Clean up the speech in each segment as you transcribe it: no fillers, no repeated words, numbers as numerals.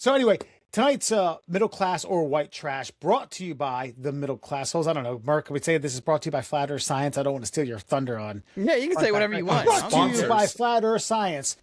So anyway, tonight's middle class or white trash brought to you by the middle class holes. I don't know, Mark, would say this is brought to you by Flat Earth Science. I don't want to steal your thunder on. Yeah, you can say whatever you want. Brought to you by Flat Earth Science.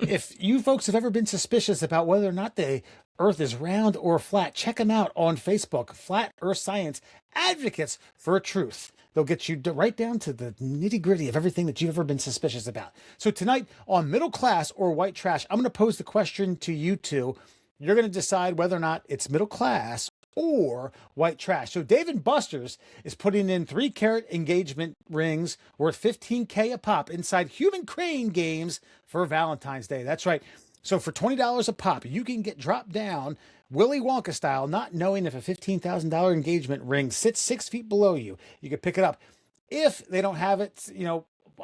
If you folks have ever been suspicious about whether or not the Earth is round or flat, check them out on Facebook. Flat Earth Science, advocates for truth. They'll get you right down to the nitty gritty of everything that you've ever been suspicious about. So tonight on Middle Class or White Trash, I'm going to pose the question to you two. You're going to decide whether or not it's middle class or white trash. So Dave & Buster's is putting in 3-carat engagement rings worth $15K a pop inside Human Crane Games for Valentine's Day. That's right. So for $20 a pop, you can get dropped down Willy Wonka style, not knowing if a $15,000 engagement ring sits 6 feet below you. You can pick it up. If they don't have it,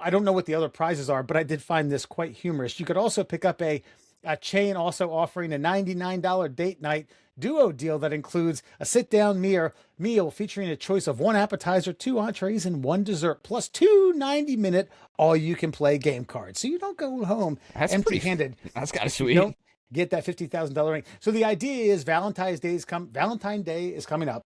I don't know what the other prizes are, but I did find this quite humorous. You could also pick up a chain also offering a $99 date night duo deal that includes a sit-down meal featuring a choice of 1 appetizer, 2 entrees, and 1 dessert, plus 2 90-minute all-you-can-play game cards. So you don't go home empty-handed. That's kind of sweet. You don't get that $50,000 ring. So the idea is Valentine's Day is coming up.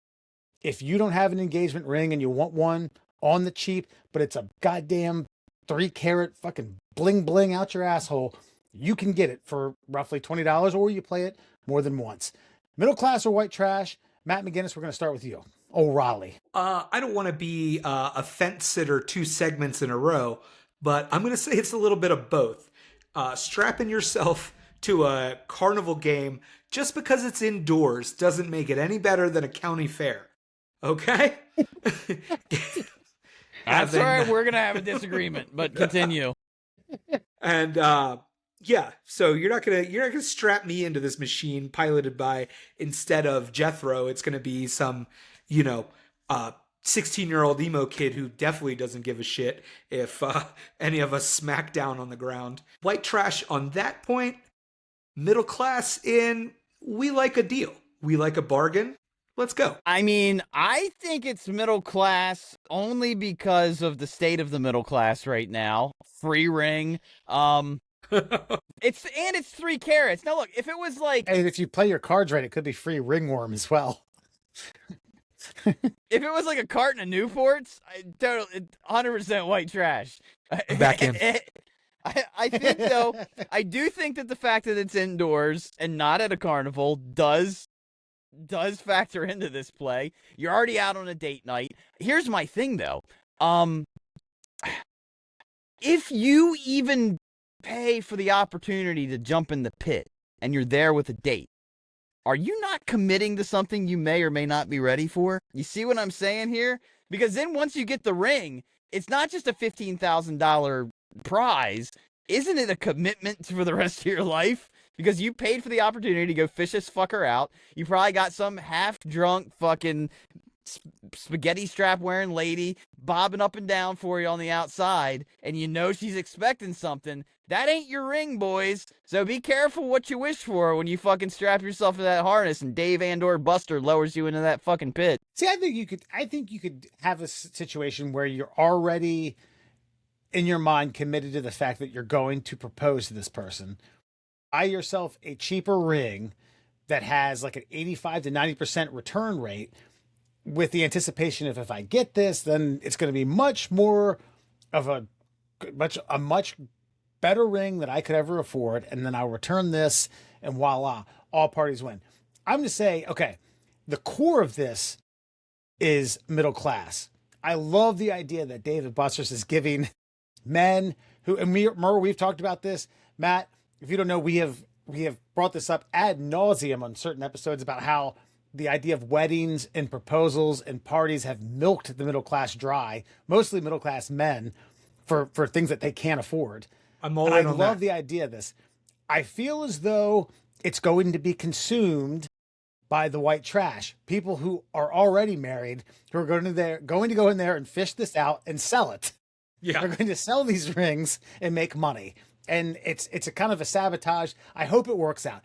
If you don't have an engagement ring and you want one on the cheap, but it's a goddamn 3-carat fucking bling bling out your asshole, you can get it for roughly $20, or you play it more than once. Middle class or white trash? Matt McGinnis, we're going to start with you. Oh, Raleigh. I don't want to be a fence sitter 2 segments in a row, but I'm going to say it's a little bit of both. Strapping yourself to a carnival game just because it's indoors doesn't make it any better than a county fair. Okay? That's all right. We're going to have a disagreement, but continue. And yeah, so you're not gonna strap me into this machine piloted by, instead of Jethro, it's gonna be some 16-year-old emo kid who definitely doesn't give a shit if any of us smack down on the ground. White trash on that point. Middle class in, we like a deal, we like a bargain. Let's go. I mean, I think it's middle class only because of the state of the middle class right now. Free ring. It's 3 carats. Now look, if it was like, and if you play your cards right, it could be free ringworm as well. if it was like a carton of Newports, 100% white trash. Back in. I think though, I do think that the fact that it's indoors and not at a carnival does factor into this play. You're already out on a date night. Here's my thing though. If you even pay for the opportunity to jump in the pit and you're there with a date, are you not committing to something you may or may not be ready for? You see what I'm saying here? Because then once you get the ring, it's not just a $15,000 prize. Isn't it a commitment for the rest of your life? Because you paid for the opportunity to go fish this fucker out. You probably got some half-drunk fucking spaghetti strap wearing lady bobbing up and down for you on the outside, and you know she's expecting something. That ain't your ring, boys. So be careful what you wish for when you fucking strap yourself to that harness and Dave and/or Buster lowers you into that fucking pit. See, I think you could have a situation where you're already in your mind committed to the fact that you're going to propose to this person. Buy yourself a cheaper ring that has like an 85 to 90% return rate, with the anticipation of, if I get this, then it's going to be much more of a much better ring that I could ever afford. And then I'll return this and voila, all parties win. I'm going to say, okay, the core of this is middle class. I love the idea that Dave & Buster's is giving men who, and we've talked about this, Matt, if you don't know, we have brought this up ad nauseum on certain episodes about how the idea of weddings and proposals and parties have milked the middle class dry, mostly middle class men, for things that they can't afford. I'm all in on that. I love the idea of this. I feel as though it's going to be consumed by the white trash. People who are already married, who are going to go in there and fish this out and sell it. Yeah. They're going to sell these rings and make money. And it's a kind of a sabotage. I hope it works out.